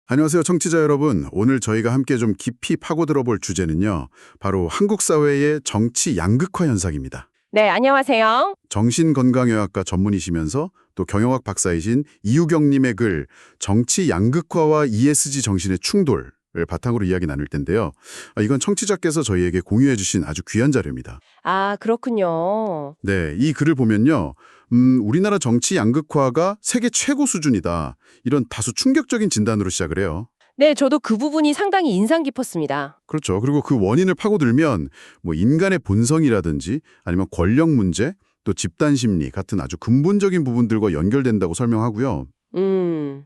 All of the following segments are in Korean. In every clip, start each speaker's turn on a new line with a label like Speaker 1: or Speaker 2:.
Speaker 1: 안녕하세요, 청취자 여러분. 오늘 저희가 함께 좀 깊이 파고들어 볼 주제는요. 바로 한국 사회의 정치 양극화 현상입니다.
Speaker 2: 네, 안녕하세요.
Speaker 1: 정신건강의학과 전문이시면서 또 경영학 박사이신 이유경님의 글 정치 양극화와 ESG 정신의 충돌을 바탕으로 이야기 나눌 텐데요. 이건 청취자께서 저희에게 공유해 주신 아주 귀한 자료입니다.
Speaker 2: 아, 그렇군요.
Speaker 1: 네, 이 글을 보면요. 우리나라 정치 양극화가 세계 최고 수준이다. 이런 다소 충격적인 진단으로 시작을 해요.
Speaker 2: 네, 저도 그 부분이 상당히 인상 깊었습니다.
Speaker 1: 그렇죠. 그리고 그 원인을 파고들면 뭐 인간의 본성이라든지 아니면 권력 문제, 또 집단 심리 같은 아주 근본적인 부분들과 연결된다고 설명하고요.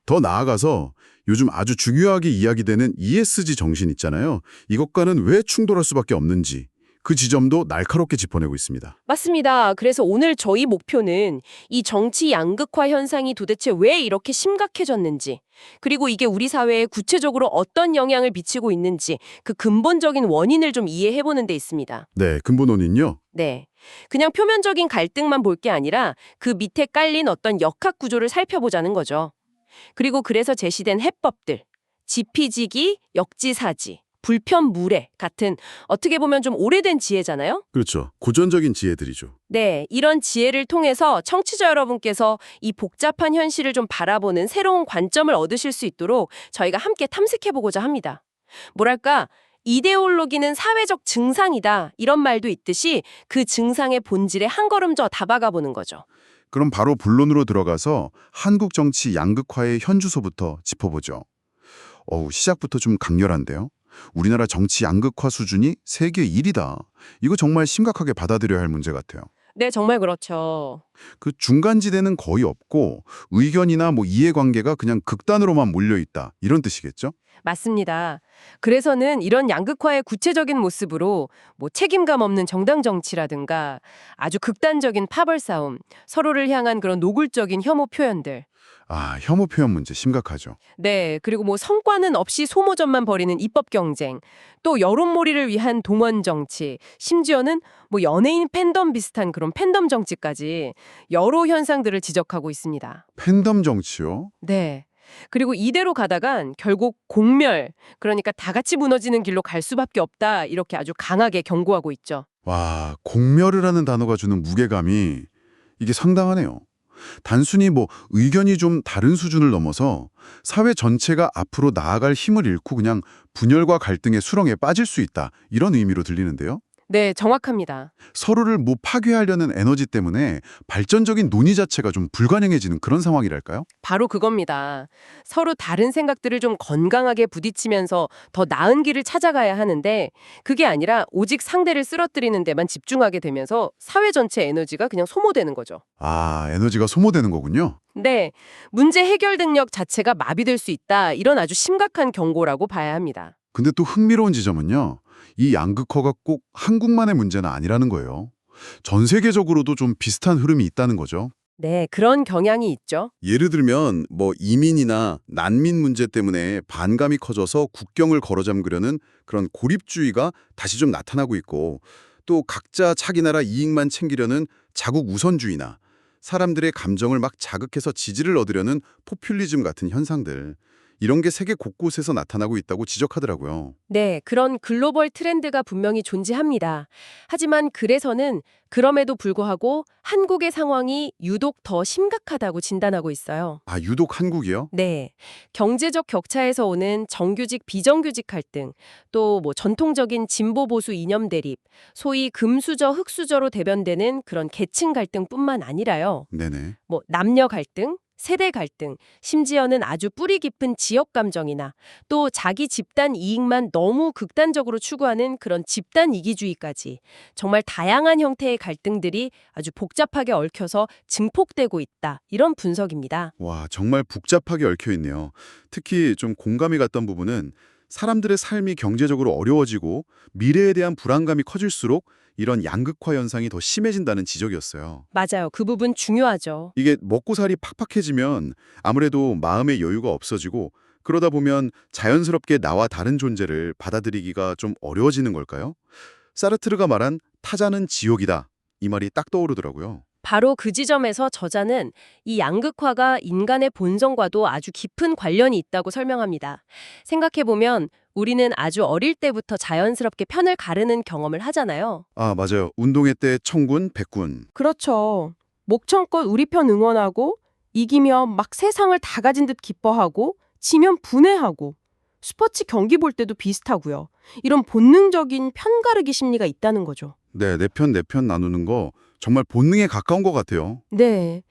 Speaker 1: 더 나아가서 요즘 아주 중요하게 이야기되는 ESG 정신 있잖아요. 이것과는 왜 충돌할 수밖에 없는지 그 지점도 날카롭게 짚어내고 있습니다.
Speaker 2: 맞습니다. 그래서 오늘 저희 목표는 이 정치 양극화 현상이 도대체 왜 이렇게 심각해졌는지, 그리고 이게 우리 사회에 구체적으로 어떤 영향을 미치고 있는지 그 근본적인 원인을 좀 이해해보는 데 있습니다.
Speaker 1: 네, 근본 원인요.
Speaker 2: 네. 그냥 표면적인 갈등만 볼 게 아니라 그 밑에 깔린 어떤 역학 구조를 살펴보자는 거죠. 그리고 그래서 제시된 해법들, 지피지기, 역지사지, 불편물회 같은 어떻게 보면 좀 오래된 지혜잖아요?
Speaker 1: 그렇죠. 고전적인 지혜들이죠.
Speaker 2: 네, 이런 지혜를 통해서 청취자 여러분께서 이 복잡한 현실을 좀 바라보는 새로운 관점을 얻으실 수 있도록 저희가 함께 탐색해보고자 합니다. 뭐랄까, 이데올로기는 사회적 증상이다 이런 말도 있듯이 그 증상의 본질에 한 걸음 더 다가가 보는 거죠.
Speaker 1: 그럼 바로 본론으로 들어가서 한국 정치 양극화의 현주소부터 짚어보죠. 시작부터 좀 강렬한데요. 우리나라 정치 양극화 수준이 세계 1위다. 이거 정말 심각하게 받아들여야 할 문제 같아요.
Speaker 2: 네, 정말 그렇죠.
Speaker 1: 그 중간지대는 거의 없고 의견이나 뭐 이해관계가 그냥 극단으로만 몰려있다. 이런 뜻이겠죠?
Speaker 2: 맞습니다. 그래서는 이런 양극화의 구체적인 모습으로 뭐 책임감 없는 정당 정치라든가 아주 극단적인 파벌 싸움, 서로를 향한 그런 노골적인 혐오 표현들.
Speaker 1: 혐오 표현 문제 심각하죠.
Speaker 2: 네, 그리고 뭐 성과는 없이 소모전만 벌이는 입법 경쟁, 또 여론몰이를 위한 동원 정치, 심지어는 뭐 연예인 팬덤 비슷한 그런 팬덤 정치까지 여러 현상들을 지적하고 있습니다.
Speaker 1: 팬덤 정치요?
Speaker 2: 네. 그리고 이대로 가다간 결국 공멸, 그러니까 다 같이 무너지는 길로 갈 수밖에 없다, 이렇게 아주 강하게 경고하고 있죠.
Speaker 1: 와, 공멸을 하는 단어가 주는 무게감이 이게 상당하네요. 단순히 뭐 의견이 좀 다른 수준을 넘어서 사회 전체가 앞으로 나아갈 힘을 잃고 그냥 분열과 갈등의 수렁에 빠질 수 있다. 이런 의미로 들리는데요.
Speaker 2: 네, 정확합니다.
Speaker 1: 서로를 뭐 파괴하려는 에너지 때문에 발전적인 논의 자체가 좀 불가능해지는 그런 상황이랄까요?
Speaker 2: 바로 그겁니다. 서로 다른 생각들을 좀 건강하게 부딪히면서 더 나은 길을 찾아가야 하는데 그게 아니라 오직 상대를 쓰러뜨리는 데만 집중하게 되면서 사회 전체 에너지가 그냥 소모되는 거죠.
Speaker 1: 에너지가 소모되는 거군요.
Speaker 2: 네, 문제 해결 능력 자체가 마비될 수 있다. 이런 아주 심각한 경고라고 봐야 합니다.
Speaker 1: 근데 또 흥미로운 지점은요. 이 양극화가 꼭 한국만의 문제는 아니라는 거예요. 전 세계적으로도 좀 비슷한 흐름이 있다는 거죠.
Speaker 2: 네, 그런 경향이 있죠.
Speaker 1: 예를 들면 뭐 이민이나 난민 문제 때문에 반감이 커져서 국경을 걸어잠그려는 그런 고립주의가 다시 좀 나타나고 있고 또 각자 자기 나라 이익만 챙기려는 자국 우선주의나 사람들의 감정을 막 자극해서 지지를 얻으려는 포퓰리즘 같은 현상들 이런 게 세계 곳곳에서 나타나고 있다고 지적하더라고요.
Speaker 2: 네, 그런 글로벌 트렌드가 분명히 존재합니다. 하지만 그래서는 그럼에도 불구하고 한국의 상황이 유독 더 심각하다고 진단하고 있어요.
Speaker 1: 유독 한국이요?
Speaker 2: 네, 경제적 격차에서 오는 정규직 비정규직 갈등, 또 뭐 전통적인 진보 보수 이념 대립, 소위 금수저 흑수저로 대변되는 그런 계층 갈등뿐만 아니라요.
Speaker 1: 네네.
Speaker 2: 뭐 남녀 갈등, 세대 갈등, 심지어는 아주 뿌리 깊은 지역 감정이나 또 자기 집단 이익만 너무 극단적으로 추구하는 그런 집단 이기주의까지 정말 다양한 형태의 갈등들이 아주 복잡하게 얽혀서 증폭되고 있다. 이런 분석입니다.
Speaker 1: 와, 정말 복잡하게 얽혀 있네요. 특히 좀 공감이 갔던 부분은 사람들의 삶이 경제적으로 어려워지고 미래에 대한 불안감이 커질수록 이런 양극화 현상이 더 심해진다는 지적이었어요.
Speaker 2: 맞아요. 그 부분 중요하죠.
Speaker 1: 이게 먹고살이 팍팍해지면 아무래도 마음의 여유가 없어지고 그러다 보면 자연스럽게 나와 다른 존재를 받아들이기가 좀 어려워지는 걸까요? 사르트르가 말한 타자는 지옥이다. 이 말이 딱 떠오르더라고요.
Speaker 2: 바로 그 지점에서 저자는 이 양극화가 인간의 본성과도 아주 깊은 관련이 있다고 설명합니다. 생각해보면 우리는 아주 어릴 때부터 자연스럽게 편을 가르는 경험을 하잖아요.
Speaker 1: 아, 맞아요. 운동회 때 청군, 백군.
Speaker 2: 그렇죠. 목청껏 우리 편 응원하고 이기면 막 세상을 다 가진 듯 기뻐하고 지면 분해하고 스포츠 경기 볼 때도 비슷하고요. 이런 본능적인 편가르기 심리가 있다는 거죠.
Speaker 1: 네, 내 편, 내 편 나누는 거 정말 본능에 가까운 것 같아요.
Speaker 2: 네.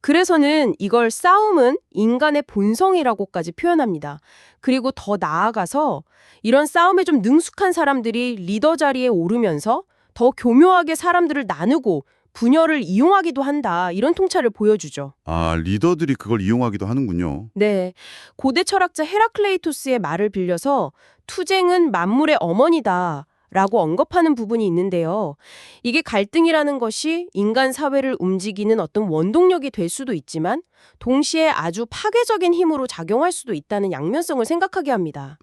Speaker 2: 그래서는 이걸 싸움은 인간의 본성이라고까지 표현합니다. 그리고 더 나아가서 이런 싸움에 좀 능숙한 사람들이 리더 자리에 오르면서 더 교묘하게 사람들을 나누고 분열을 이용하기도 한다. 이런 통찰을 보여주죠.
Speaker 1: 아, 리더들이 그걸 이용하기도 하는군요.
Speaker 2: 네. 고대 철학자 헤라클레이토스의 말을 빌려서 투쟁은 만물의 어머니다. 라고 언급하는 부분이 있는데요. 이게 갈등이라는 것이 인간 사회를 움직이는 어떤 원동력이 될 수도 있지만 동시에 아주 파괴적인 힘으로 작용할 수도 있다는 양면성을 생각하게 합니다.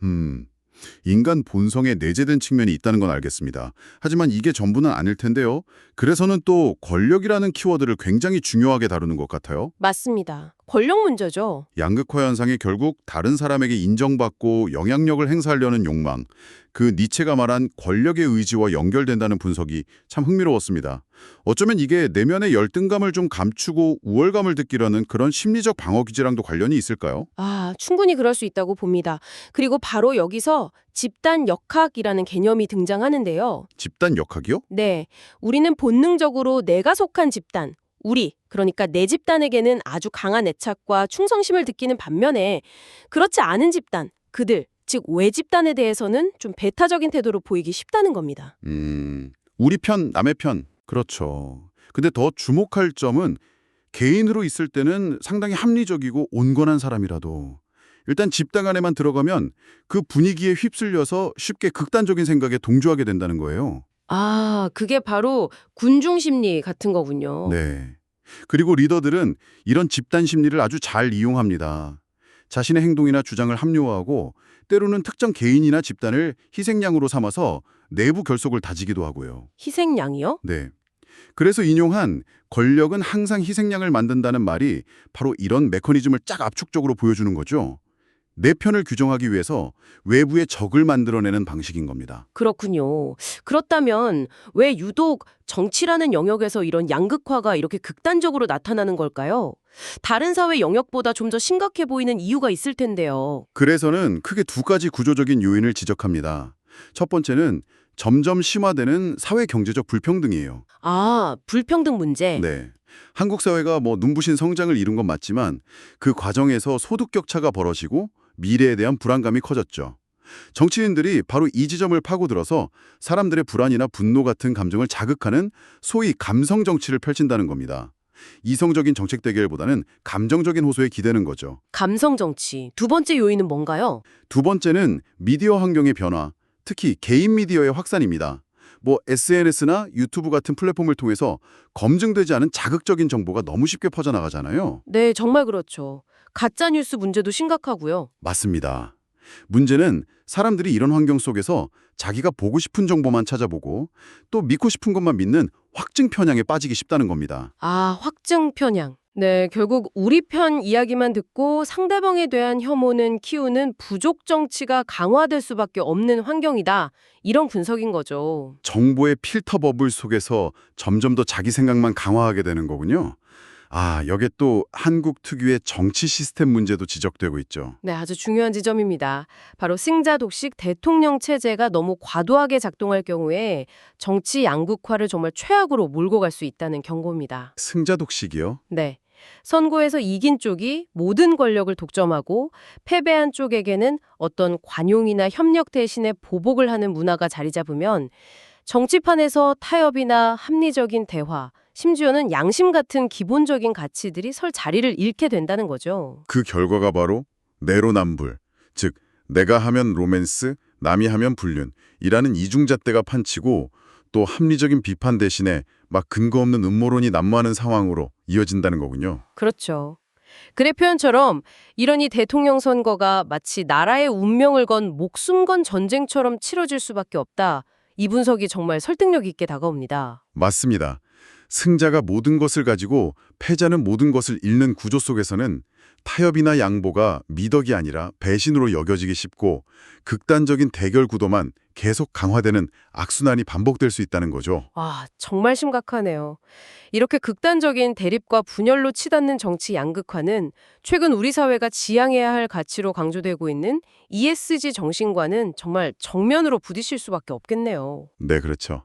Speaker 1: 인간 본성에 내재된 측면이 있다는 건 알겠습니다. 하지만 이게 전부는 아닐 텐데요. 그래서는 또 권력이라는 키워드를 굉장히 중요하게 다루는 것 같아요.
Speaker 2: 맞습니다. 권력 문제죠.
Speaker 1: 양극화 현상이 결국 다른 사람에게 인정받고 영향력을 행사하려는 욕망, 그 니체가 말한 권력의 의지와 연결된다는 분석이 참 흥미로웠습니다. 어쩌면 이게 내면의 열등감을 좀 감추고 우월감을 느끼려는 그런 심리적 방어 기제랑도 관련이 있을까요?
Speaker 2: 충분히 그럴 수 있다고 봅니다. 그리고 바로 여기서 집단 역학이라는 개념이 등장하는데요.
Speaker 1: 집단 역학이요?
Speaker 2: 네, 우리는 본능적으로 내가 속한 집단, 우리, 그러니까 내 집단에게는 아주 강한 애착과 충성심을 느끼는 반면에 그렇지 않은 집단, 그들, 즉 외집단에 대해서는 좀 배타적인 태도로 보이기 쉽다는 겁니다.
Speaker 1: 우리 편, 남의 편. 그렇죠. 근데 더 주목할 점은 개인으로 있을 때는 상당히 합리적이고 온건한 사람이라도 일단 집단 안에만 들어가면 그 분위기에 휩쓸려서 쉽게 극단적인 생각에 동조하게 된다는 거예요.
Speaker 2: 그게 바로 군중 심리 같은 거군요.
Speaker 1: 네. 그리고 리더들은 이런 집단 심리를 아주 잘 이용합니다. 자신의 행동이나 주장을 합리화하고 때로는 특정 개인이나 집단을 희생양으로 삼아서 내부 결속을 다지기도 하고요.
Speaker 2: 희생양이요?
Speaker 1: 네. 그래서 인용한 권력은 항상 희생양을 만든다는 말이 바로 이런 메커니즘을 쫙 압축적으로 보여주는 거죠. 내 편을 규정하기 위해서 외부의 적을 만들어내는 방식인 겁니다.
Speaker 2: 그렇군요. 그렇다면 왜 유독 정치라는 영역에서 이런 양극화가 이렇게 극단적으로 나타나는 걸까요? 다른 사회 영역보다 좀 더 심각해 보이는 이유가 있을 텐데요.
Speaker 1: 그래서는 크게 두 가지 구조적인 요인을 지적합니다. 첫 번째는 점점 심화되는 사회 경제적 불평등이에요.
Speaker 2: 불평등 문제.
Speaker 1: 네. 한국 사회가 눈부신 성장을 이룬 건 맞지만 그 과정에서 소득 격차가 벌어지고 미래에 대한 불안감이 커졌죠. 정치인들이 바로 이 지점을 파고들어서 사람들의 불안이나 분노 같은 감정을 자극하는 소위 감성 정치를 펼친다는 겁니다. 이성적인 정책 대결보다는 감정적인 호소에 기대는 거죠.
Speaker 2: 감성 정치. 두 번째 요인은 뭔가요?
Speaker 1: 두 번째는 미디어 환경의 변화, 특히 개인 미디어의 확산입니다. SNS나 유튜브 같은 플랫폼을 통해서 검증되지 않은 자극적인 정보가 너무 쉽게 퍼져나가잖아요.
Speaker 2: 네, 정말 그렇죠. 가짜 뉴스 문제도 심각하고요.
Speaker 1: 맞습니다. 문제는 사람들이 이런 환경 속에서 자기가 보고 싶은 정보만 찾아보고 또 믿고 싶은 것만 믿는 확증 편향에 빠지기 쉽다는 겁니다.
Speaker 2: 확증 편향. 네, 결국 우리 편 이야기만 듣고 상대방에 대한 혐오는 키우는 부족 정치가 강화될 수밖에 없는 환경이다. 이런 분석인 거죠.
Speaker 1: 정보의 필터 버블 속에서 점점 더 자기 생각만 강화하게 되는 거군요. 여기에 또 한국 특유의 정치 시스템 문제도 지적되고 있죠.
Speaker 2: 네, 아주 중요한 지점입니다. 바로 승자 독식 대통령 체제가 너무 과도하게 작동할 경우에 정치 양극화를 정말 최악으로 몰고 갈 수 있다는 경고입니다.
Speaker 1: 승자 독식이요?
Speaker 2: 네. 선거에서 이긴 쪽이 모든 권력을 독점하고 패배한 쪽에게는 어떤 관용이나 협력 대신에 보복을 하는 문화가 자리 잡으면 정치판에서 타협이나 합리적인 대화, 심지어는 양심 같은 기본적인 가치들이 설 자리를 잃게 된다는 거죠.
Speaker 1: 그 결과가 바로 내로남불, 즉 내가 하면 로맨스, 남이 하면 불륜이라는 이중잣대가 판치고 또 합리적인 비판 대신에 막 근거 없는 음모론이 난무하는 상황으로 이어진다는 거군요.
Speaker 2: 그렇죠. 글의 표현처럼 이러니 대통령 선거가 마치 나라의 운명을 건 목숨 건 전쟁처럼 치러질 수밖에 없다. 이 분석이 정말 설득력 있게 다가옵니다.
Speaker 1: 맞습니다. 승자가 모든 것을 가지고 패자는 모든 것을 잃는 구조 속에서는 타협이나 양보가 미덕이 아니라 배신으로 여겨지기 쉽고 극단적인 대결 구도만 계속 강화되는 악순환이 반복될 수 있다는 거죠.
Speaker 2: 와, 정말 심각하네요. 이렇게 극단적인 대립과 분열로 치닫는 정치 양극화는 최근 우리 사회가 지향해야 할 가치로 강조되고 있는 ESG 정신과는 정말 정면으로 부딪힐 수밖에 없겠네요.
Speaker 1: 네, 그렇죠.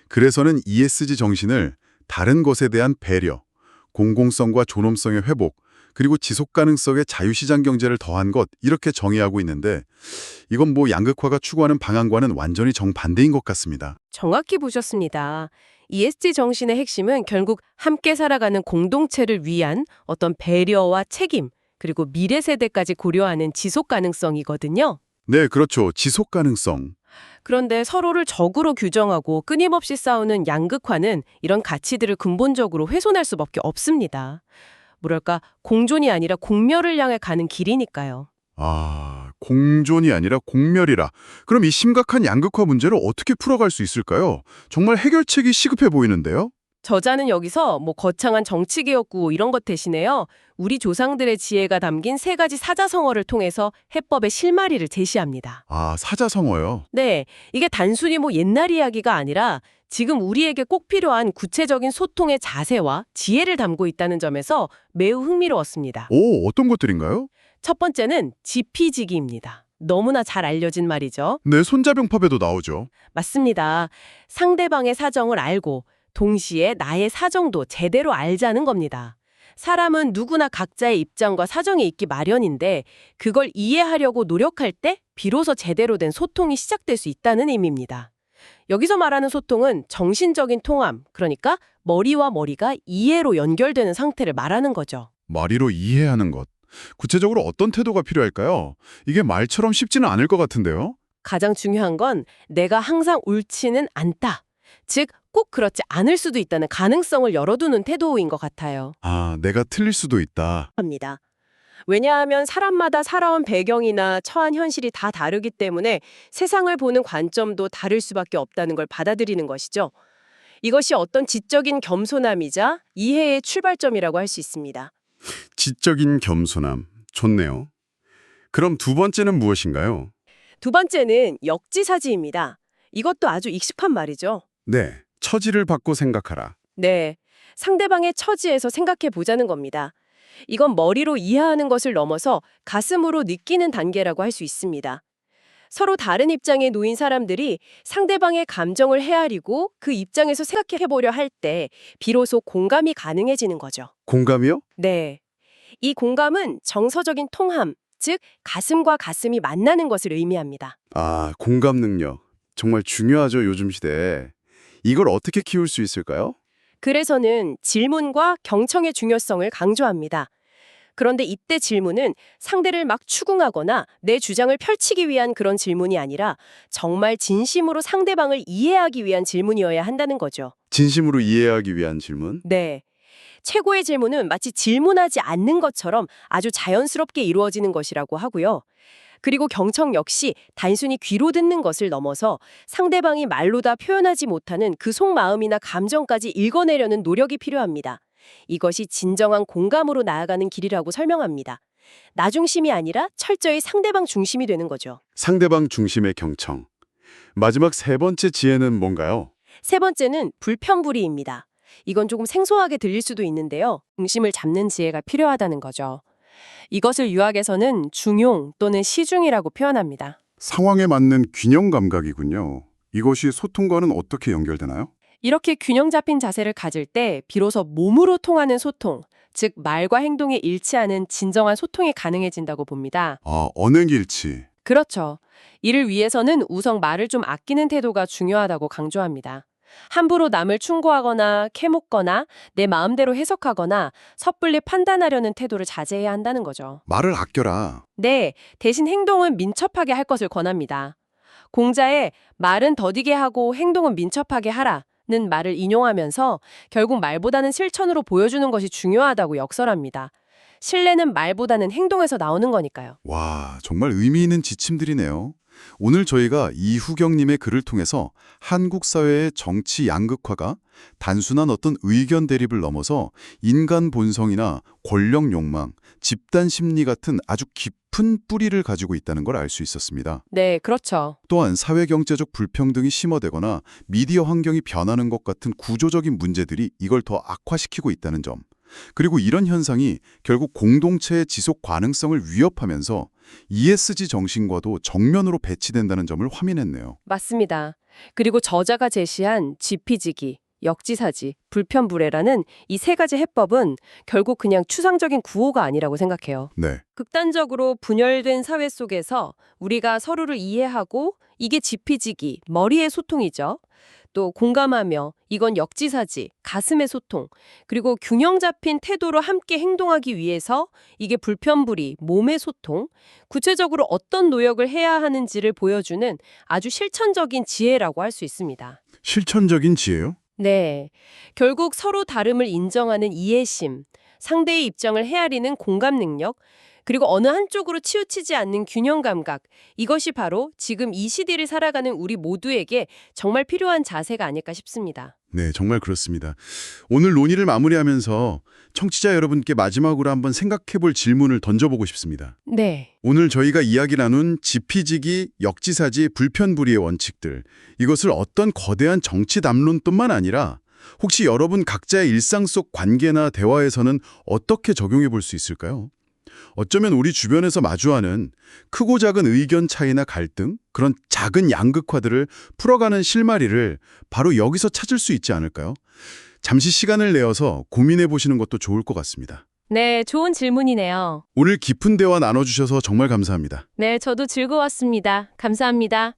Speaker 1: 그래서는 ESG 정신을 다른 것에 대한 배려, 공공성과 존엄성의 회복, 그리고 지속 가능성의 자유시장 경제를 더한 것 이렇게 정의하고 있는데 이건 뭐 양극화가 추구하는 방향과는 완전히 정반대인 것 같습니다.
Speaker 2: 정확히 보셨습니다. ESG 정신의 핵심은 결국 함께 살아가는 공동체를 위한 어떤 배려와 책임, 그리고 미래 세대까지 고려하는 지속 가능성이거든요.
Speaker 1: 네, 그렇죠. 지속 가능성.
Speaker 2: 그런데 서로를 적으로 규정하고 끊임없이 싸우는 양극화는 이런 가치들을 근본적으로 훼손할 수밖에 없습니다. 뭐랄까, 공존이 아니라 공멸을 향해 가는 길이니까요.
Speaker 1: 아, 공존이 아니라 공멸이라. 그럼 이 심각한 양극화 문제를 어떻게 풀어갈 수 있을까요? 정말 해결책이 시급해 보이는데요?
Speaker 2: 저자는 여기서 거창한 정치개혁구 이런 것 대신에요. 우리 조상들의 지혜가 담긴 세 가지 사자성어를 통해서 해법의 실마리를 제시합니다.
Speaker 1: 아, 사자성어요.
Speaker 2: 네, 이게 단순히 옛날 이야기가 아니라 지금 우리에게 꼭 필요한 구체적인 소통의 자세와 지혜를 담고 있다는 점에서 매우 흥미로웠습니다.
Speaker 1: 오, 어떤 것들인가요?
Speaker 2: 첫 번째는 지피지기입니다. 너무나 잘 알려진 말이죠.
Speaker 1: 네, 손자병법에도 나오죠.
Speaker 2: 맞습니다. 상대방의 사정을 알고 동시에 나의 사정도 제대로 알자는 겁니다. 사람은 누구나 각자의 입장과 사정이 있기 마련인데 그걸 이해하려고 노력할 때 비로소 제대로 된 소통이 시작될 수 있다는 의미입니다. 여기서 말하는 소통은 정신적인 통함, 그러니까 머리와 머리가 이해로 연결되는 상태를 말하는 거죠.
Speaker 1: 말이로 이해하는 것. 구체적으로 어떤 태도가 필요할까요? 이게 말처럼 쉽지는 않을 것 같은데요?
Speaker 2: 가장 중요한 건 내가 항상 옳지는 않다. 즉, 꼭 그렇지 않을 수도 있다는 가능성을 열어두는 태도인 것 같아요.
Speaker 1: 아, 내가 틀릴 수도 있다.
Speaker 2: 합니다. 왜냐하면 사람마다 살아온 배경이나 처한 현실이 다 다르기 때문에 세상을 보는 관점도 다를 수밖에 없다는 걸 받아들이는 것이죠. 이것이 어떤 지적인 겸손함이자 이해의 출발점이라고 할 수 있습니다.
Speaker 1: 지적인 겸손함. 좋네요. 그럼 두 번째는 무엇인가요?
Speaker 2: 두 번째는 역지사지입니다. 이것도 아주 익숙한 말이죠.
Speaker 1: 네, 처지를 받고 생각하라.
Speaker 2: 네, 상대방의 처지에서 생각해 보자는 겁니다. 이건 머리로 이해하는 것을 넘어서 가슴으로 느끼는 단계라고 할 수 있습니다. 서로 다른 입장에 놓인 사람들이 상대방의 감정을 헤아리고 그 입장에서 생각해 보려 할 때 비로소 공감이 가능해지는 거죠.
Speaker 1: 공감이요?
Speaker 2: 네. 이 공감은 정서적인 통함, 즉 가슴과 가슴이 만나는 것을 의미합니다.
Speaker 1: 아, 공감 능력. 정말 중요하죠, 요즘 시대에. 이걸 어떻게 키울 수 있을까요?
Speaker 2: 그래서는 질문과 경청의 중요성을 강조합니다. 그런데 이때 질문은 상대를 막 추궁하거나 내 주장을 펼치기 위한 그런 질문이 아니라 정말 진심으로 상대방을 이해하기 위한 질문이어야 한다는 거죠.
Speaker 1: 진심으로 이해하기 위한 질문?
Speaker 2: 네. 최고의 질문은 마치 질문하지 않는 것처럼 아주 자연스럽게 이루어지는 것이라고 하고요. 그리고 경청 역시 단순히 귀로 듣는 것을 넘어서 상대방이 말로 다 표현하지 못하는 그 속마음이나 감정까지 읽어내려는 노력이 필요합니다. 이것이 진정한 공감으로 나아가는 길이라고 설명합니다. 나 중심이 아니라 철저히 상대방 중심이 되는 거죠.
Speaker 1: 상대방 중심의 경청. 마지막 세 번째 지혜는 뭔가요?
Speaker 2: 세 번째는 불평불이입니다. 이건 조금 생소하게 들릴 수도 있는데요. 중심을 잡는 지혜가 필요하다는 거죠. 이것을 유학에서는 중용 또는 시중이라고 표현합니다.
Speaker 1: 상황에 맞는 균형 감각이군요. 이것이 소통과는 어떻게 연결되나요?
Speaker 2: 이렇게 균형 잡힌 자세를 가질 때 비로소 몸으로 통하는 소통, 즉 말과 행동이 일치하는 진정한 소통이 가능해진다고 봅니다.
Speaker 1: 아, 언행일치.
Speaker 2: 그렇죠. 이를 위해서는 우선 말을 좀 아끼는 태도가 중요하다고 강조합니다. 함부로 남을 충고하거나 캐묻거나 내 마음대로 해석하거나 섣불리 판단하려는 태도를 자제해야 한다는 거죠.
Speaker 1: 말을 아껴라.
Speaker 2: 네, 대신 행동은 민첩하게 할 것을 권합니다. 공자의 말은 더디게 하고 행동은 민첩하게 하라는 말을 인용하면서 결국 말보다는 실천으로 보여주는 것이 중요하다고 역설합니다. 신뢰는 말보다는 행동에서 나오는 거니까요.
Speaker 1: 와, 정말 의미 있는 지침들이네요. 오늘 저희가 이후경님의 글을 통해서 한국 사회의 정치 양극화가 단순한 어떤 의견 대립을 넘어서 인간 본성이나 권력 욕망, 집단 심리 같은 아주 깊은 뿌리를 가지고 있다는 걸 알 수 있었습니다.
Speaker 2: 네, 그렇죠.
Speaker 1: 또한 사회경제적 불평등이 심화되거나 미디어 환경이 변하는 것 같은 구조적인 문제들이 이걸 더 악화시키고 있다는 점. 그리고 이런 현상이 결국 공동체의 지속 가능성을 위협하면서 ESG 정신과도 정면으로 배치된다는 점을 화면했네요.
Speaker 2: 맞습니다. 그리고 저자가 제시한 지피지기, 역지사지, 불편불애라는 이 세 가지 해법은 결국 그냥 추상적인 구호가 아니라고 생각해요.
Speaker 1: 네,
Speaker 2: 극단적으로 분열된 사회 속에서 우리가 서로를 이해하고 이게 지피지기, 머리의 소통이죠. 또 공감하며 이건 역지사지, 가슴의 소통, 그리고 균형 잡힌 태도로 함께 행동하기 위해서 이게 불편불이, 몸의 소통, 구체적으로 어떤 노력을 해야 하는지를 보여주는 아주 실천적인 지혜라고 할 수 있습니다.
Speaker 1: 실천적인 지혜요?
Speaker 2: 네, 결국 서로 다름을 인정하는 이해심, 상대의 입장을 헤아리는 공감 능력, 그리고 어느 한쪽으로 치우치지 않는 균형 감각, 이것이 바로 지금 이 시대를 살아가는 우리 모두에게 정말 필요한 자세가 아닐까 싶습니다.
Speaker 1: 네, 정말 그렇습니다. 오늘 논의를 마무리하면서 청취자 여러분께 마지막으로 한번 생각해볼 질문을 던져보고 싶습니다.
Speaker 2: 네.
Speaker 1: 오늘 저희가 이야기 나눈 지피지기, 역지사지, 불편불이의 원칙들, 이것을 어떤 거대한 정치 담론뿐만 아니라 혹시 여러분 각자의 일상 속 관계나 대화에서는 어떻게 적용해 볼 수 있을까요? 어쩌면 우리 주변에서 마주하는 크고 작은 의견 차이나 갈등, 그런 작은 양극화들을 풀어가는 실마리를 바로 여기서 찾을 수 있지 않을까요? 잠시 시간을 내어서 고민해 보시는 것도 좋을 것 같습니다.
Speaker 2: 네, 좋은 질문이네요.
Speaker 1: 오늘 깊은 대화 나눠주셔서 정말 감사합니다.
Speaker 2: 네, 저도 즐거웠습니다. 감사합니다.